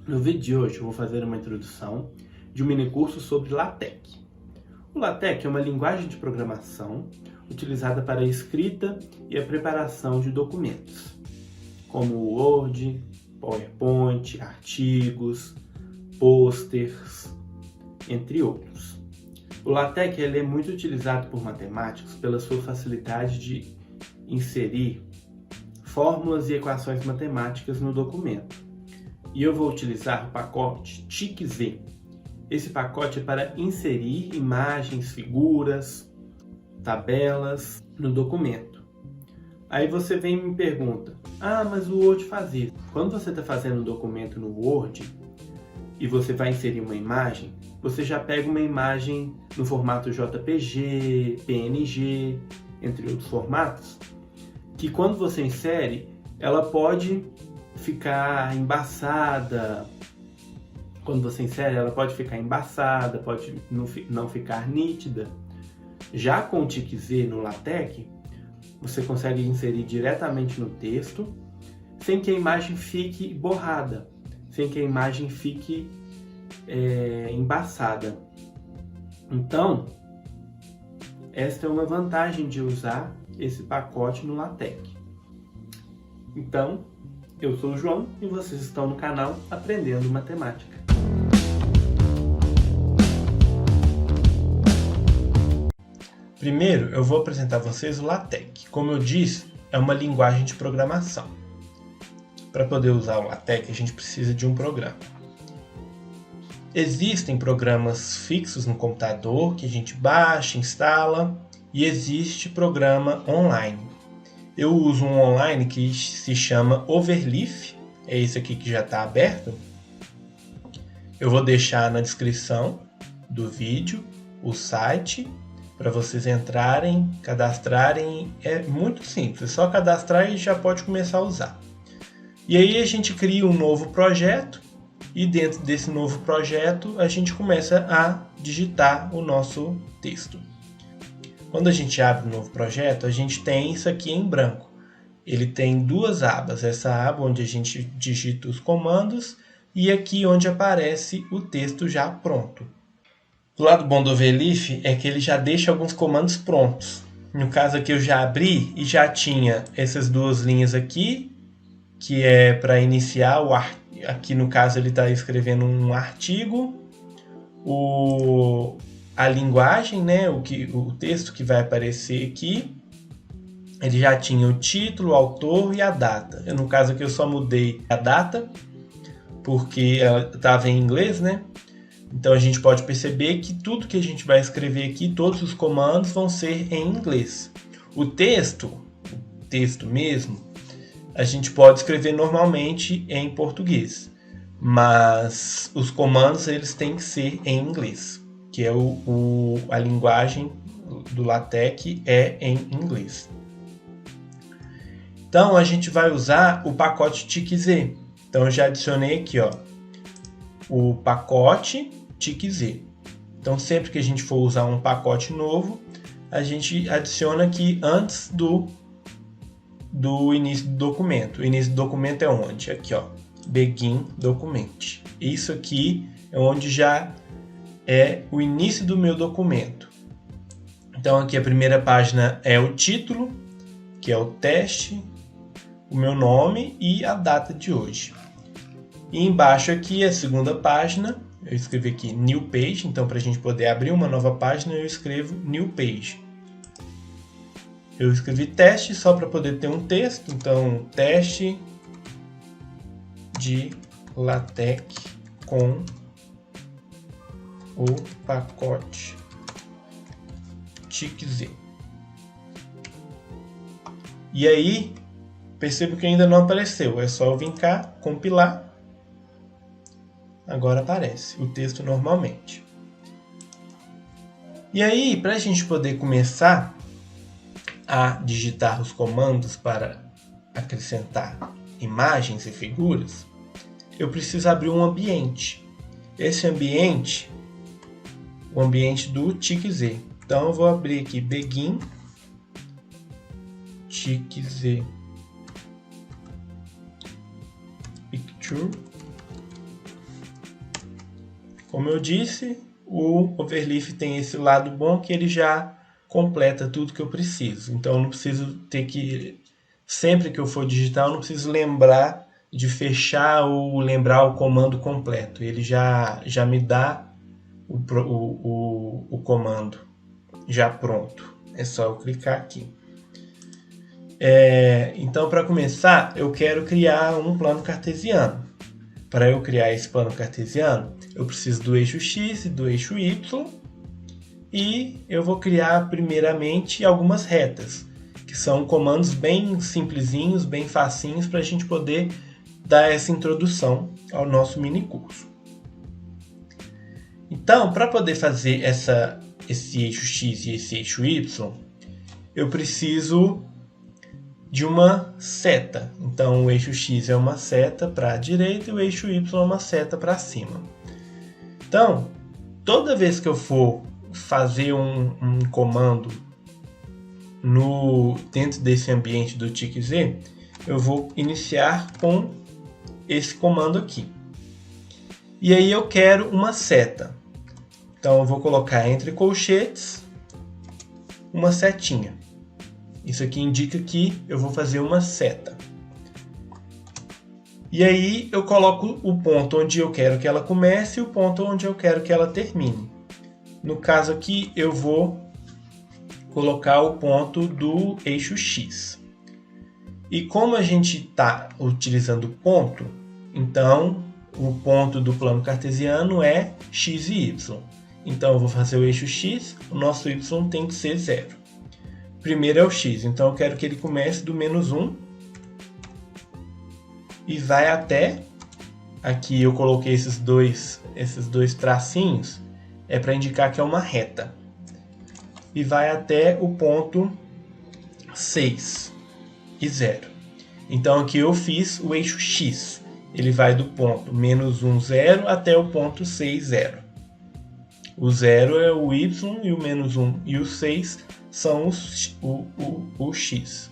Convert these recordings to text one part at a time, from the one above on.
No vídeo de hoje eu vou fazer uma introdução de um minicurso sobre LaTeX. O LaTeX é uma linguagem de programação utilizada para a escrita e a preparação de documentos, como Word, PowerPoint, artigos, posters, entre outros. O LaTeX é muito utilizado por matemáticos pela sua facilidade de inserir fórmulas e equações matemáticas no documento. E eu vou utilizar o pacote TICZ. Esse pacote é para inserir imagens, figuras, tabelas no documento. Aí você vem e me pergunta, mas o Word faz isso. Quando você está fazendo um documento no Word e você vai inserir uma imagem, você já pega uma imagem no formato JPG, PNG, entre outros formatos, que quando você insere, ela pode ficar embaçada. Quando você insere, ela pode ficar embaçada, pode não ficar nítida. Já com o TICZ no LaTeX, você consegue inserir diretamente no texto, sem que a imagem fique borrada, sem que a imagem fique embaçada. Então, esta é uma vantagem de usar esse pacote no LaTeX. Então, eu sou o João e vocês estão no canal Aprendendo Matemática. Primeiro, eu vou apresentar a vocês o LaTeX. Como eu disse, é uma linguagem de programação. Para poder usar o LaTeX, a gente precisa de um programa. Existem programas fixos no computador que a gente baixa, instala, e existe programa online. Eu uso um online que se chama Overleaf, é esse aqui que já está aberto. Eu vou deixar na descrição do vídeo o site para vocês entrarem, cadastrarem. É muito simples, é só cadastrar e já pode começar a usar. E aí a gente cria um novo projeto e dentro desse novo projeto a gente começa a digitar o nosso texto. Quando a gente abre um novo projeto, a gente tem isso aqui em branco. Ele tem duas abas, essa aba onde a gente digita os comandos e aqui onde aparece o texto já pronto. O lado bom do Overleaf é que ele já deixa alguns comandos prontos. No caso aqui eu já abri e já tinha essas duas linhas aqui, que é para iniciar o artigo. Aqui no caso ele está escrevendo um artigo, a linguagem, né, o texto que vai aparecer aqui, ele já tinha o título, o autor e a data. No caso aqui eu só mudei a data, porque ela estava em inglês, né? Então a gente pode perceber que tudo que a gente vai escrever aqui, todos os comandos vão ser em inglês. O texto mesmo, a gente pode escrever normalmente em português, mas os comandos eles têm que ser em inglês, que é a linguagem do LaTeX é em inglês. Então a gente vai usar o pacote TICZ. Então eu já adicionei aqui, o pacote TICZ. Então sempre que a gente for usar um pacote novo, a gente adiciona aqui antes do início do documento. O início do documento é onde? Aqui, Begin Document. Isso aqui é onde já é o início do meu documento. Então aqui a primeira página é o título, que é o teste, o meu nome e a data de hoje. E embaixo aqui a segunda página, eu escrevi aqui New Page, então para a gente poder abrir uma nova página eu escrevo New Page. Eu escrevi teste só para poder ter um texto, então teste de LaTeX com o pacote TICZ. E aí, percebo que ainda não apareceu, é só eu vir cá, compilar. Agora aparece o texto normalmente. E aí, para a gente poder começar a digitar os comandos para acrescentar imagens e figuras, eu preciso abrir um ambiente. Esse ambiente, o ambiente do TICZ. Então eu vou abrir aqui Begin TICZ Picture Como eu disse, o Overleaf tem esse lado bom que ele já completa tudo que eu preciso. Então eu não preciso ter que, sempre que eu for digitar, eu não preciso lembrar de fechar ou lembrar o comando completo. Ele já me dá o comando já pronto. É só eu clicar aqui. Então, para começar, eu quero criar um plano cartesiano. Para eu criar esse plano cartesiano, eu preciso do eixo X e do eixo Y. E eu vou criar primeiramente algumas retas, que são comandos bem simplesinhos, bem facinhos, para a gente poder dar essa introdução ao nosso mini curso. Então, para poder fazer esse eixo X e esse eixo Y, eu preciso de uma seta. Então, o eixo X é uma seta para a direita e o eixo Y é uma seta para cima. Então, toda vez que eu for fazer um comando dentro desse ambiente do TICZ, eu vou iniciar com esse comando aqui. E aí eu quero uma seta. Então eu vou colocar entre colchetes uma setinha. Isso aqui indica que eu vou fazer uma seta. E aí eu coloco o ponto onde eu quero que ela comece e o ponto onde eu quero que ela termine. No caso aqui eu vou colocar o ponto do eixo X. E como a gente está utilizando ponto, então o ponto do plano cartesiano é x e y. Então eu vou fazer o eixo X, o nosso y tem que ser 0. Primeiro é o x, então eu quero que ele comece do menos 1 e vai até, aqui eu coloquei esses dois tracinhos, é para indicar que é uma reta. E vai até o ponto 6 e 0. Então aqui eu fiz o eixo X. Ele vai do ponto menos 1, 0 até o ponto 6, 0. O 0 é o Y e o menos 1 e o 6 são o X.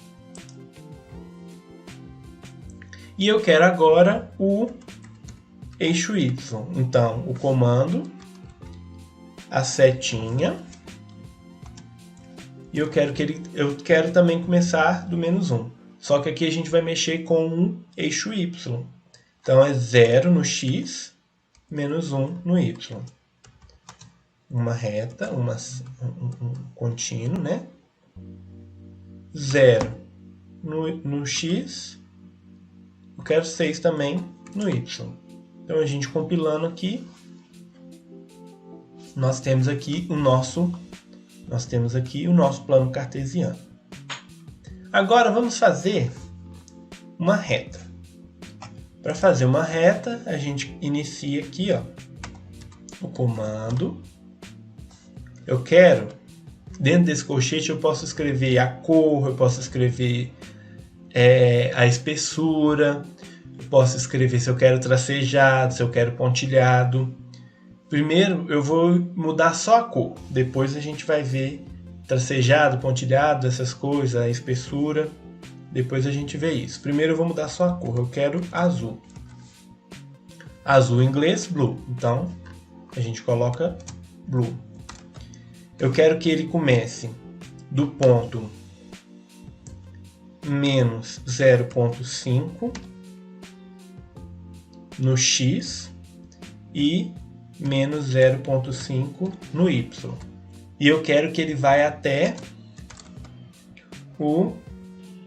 E eu quero agora o eixo Y. Então o comando, a setinha, e eu quero também começar do menos 1. Só que aqui a gente vai mexer com um eixo Y. Então é 0 no X, menos 1 no Y. Uma reta, um contínuo, né? 0 no X, eu quero 6 também no Y. Então a gente compilando aqui, nós temos aqui o nosso plano cartesiano. Agora vamos fazer uma reta. Para fazer uma reta, a gente inicia aqui, ó, o comando. Eu quero, dentro desse colchete, eu posso escrever a cor, eu posso escrever a espessura, eu posso escrever se eu quero tracejado, se eu quero pontilhado. Primeiro eu vou mudar só a cor, depois a gente vai ver tracejado, pontilhado, essas coisas, a espessura. Depois a gente vê isso. Primeiro eu vou mudar só a cor. Eu quero azul. Azul em inglês, blue. Então a gente coloca blue. Eu quero que ele comece do ponto menos 0,5 no X e menos 0,5 no Y. E eu quero que ele vai até o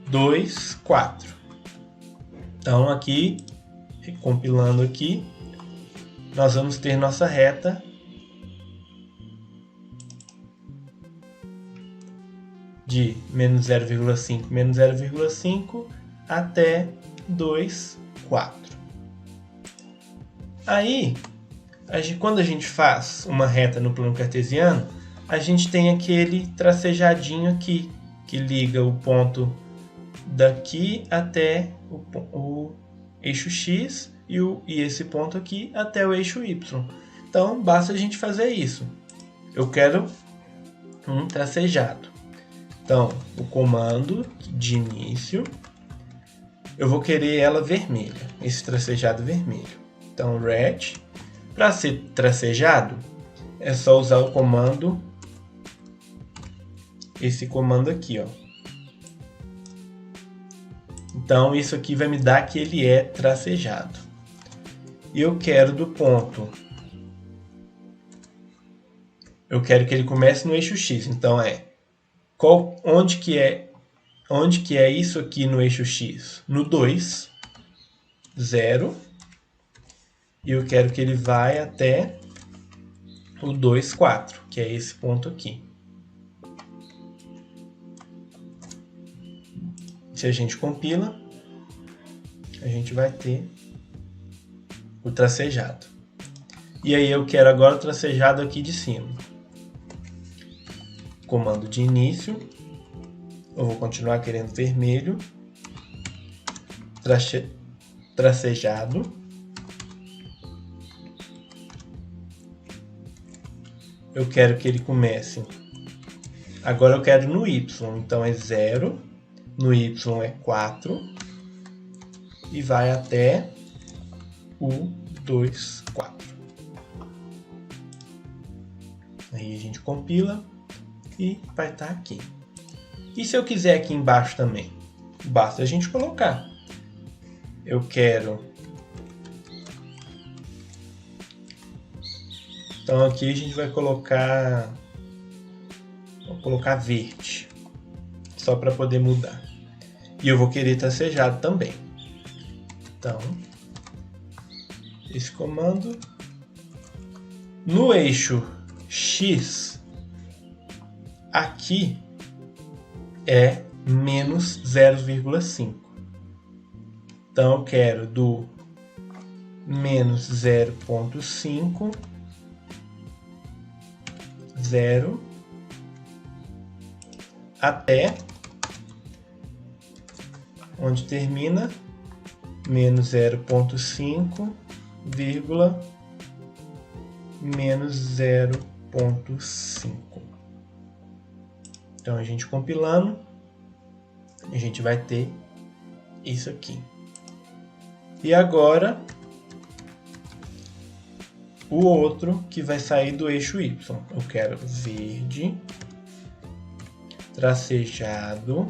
2, 4. Então aqui, compilando aqui, nós vamos ter nossa reta de menos 0,5 até 2, 4. Aí, quando a gente faz uma reta no plano cartesiano, a gente tem aquele tracejadinho aqui, que liga o ponto daqui até o eixo X e esse ponto aqui até o eixo Y. Então, basta a gente fazer isso. Eu quero um tracejado. Então, o comando de início, eu vou querer ela vermelha, esse tracejado vermelho. Então, red, Para ser tracejado, é só usar o comando, esse comando aqui, ó. Então isso aqui vai me dar que ele é tracejado. E eu quero do ponto, eu quero que ele comece no eixo X. Então onde que é isso aqui no eixo X? No 2, 0. E eu quero que ele vai até o 2, 4, que é esse ponto aqui. Se a gente compila, a gente vai ter o tracejado. E aí eu quero agora o tracejado aqui de cima. Comando de início. Eu vou continuar querendo vermelho. Tracejado. Eu quero que ele comece. Agora eu quero no Y. Então é 0. No Y é 4. E vai até o 2, 4. Aí a gente compila e vai estar aqui. E se eu quiser aqui embaixo também? Basta a gente colocar. Eu quero... Então aqui a gente vai colocar... Vou colocar verde. Só para poder mudar. E eu vou querer tracejado também. Então, esse comando. No eixo X, aqui é menos 0,5. Então eu quero do menos 0,5, 0, até onde termina menos 0,5, menos 0,5. Então a gente compilando, a gente vai ter isso aqui. E agora o outro que vai sair do eixo Y. Eu quero verde, tracejado.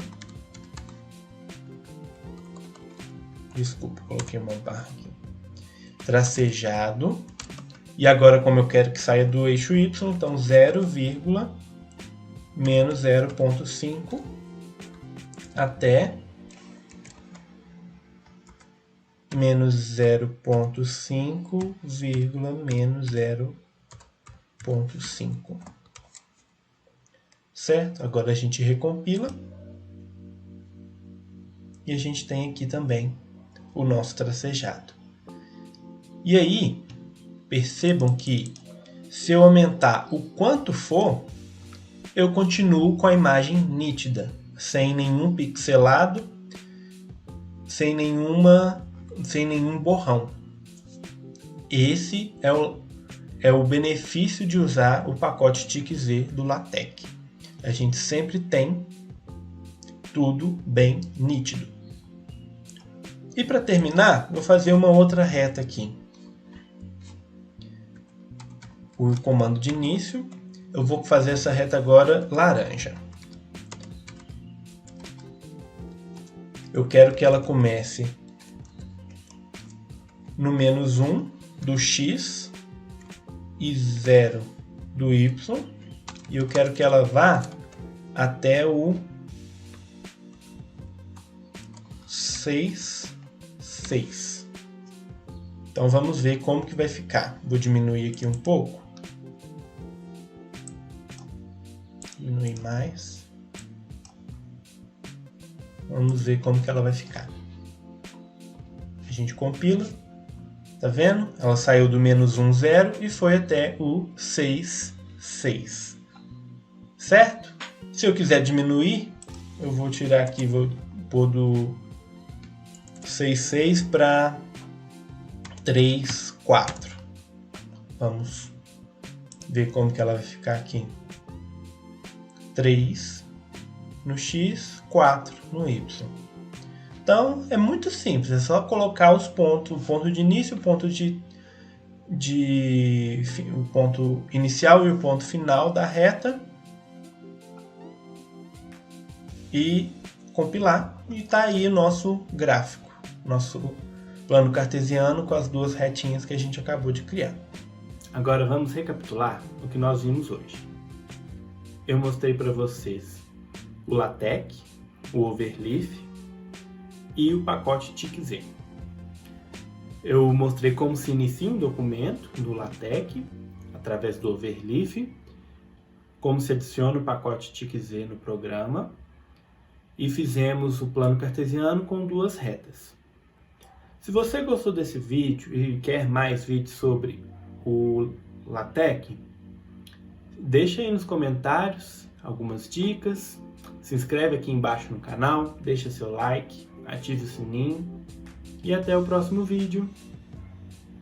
Desculpa, coloquei uma barra aqui. Tracejado. E agora, como eu quero que saia do eixo Y, então 0, menos 0,5 até menos 0,5, menos 0,5. Certo? Agora a gente recompila. E a gente tem aqui também o nosso tracejado. E aí, percebam que se eu aumentar o quanto for, eu continuo com a imagem nítida, sem nenhum pixelado, sem nenhum borrão. Esse é o benefício de usar o pacote TIC-Z do LaTeX. A gente sempre tem tudo bem nítido. E para terminar, vou fazer uma outra reta aqui. O comando de início, eu vou fazer essa reta agora laranja. Eu quero que ela comece no menos 1 do X e 0 do Y. E eu quero que ela vá até o 6, 6. Então vamos ver como que vai ficar. Vou diminuir aqui um pouco. Diminuir mais. Vamos ver como que ela vai ficar. A gente compila. Tá vendo? Ela saiu do menos 1, 0 e foi até o 6, 6. Certo? Se eu quiser diminuir, eu vou tirar aqui, vou pôr do 6, 6 para 3, 4. Vamos ver como que ela vai ficar aqui. 3 no X, 4 no Y. Então é muito simples, é só colocar os pontos, o ponto de início, o ponto inicial e o ponto final da reta e compilar, e está aí o nosso gráfico, nosso plano cartesiano com as duas retinhas que a gente acabou de criar. Agora vamos recapitular o que nós vimos hoje. Eu mostrei para vocês o LaTeX, o Overleaf e o pacote TICZ. Eu mostrei como se inicia um documento do LaTeX através do Overleaf, como se adiciona o pacote TICZ no programa, e fizemos o plano cartesiano com duas retas. Se você gostou desse vídeo e quer mais vídeos sobre o LaTeX, deixa aí nos comentários algumas dicas, se inscreve aqui embaixo no canal, deixa seu like, ative o sininho e até o próximo vídeo.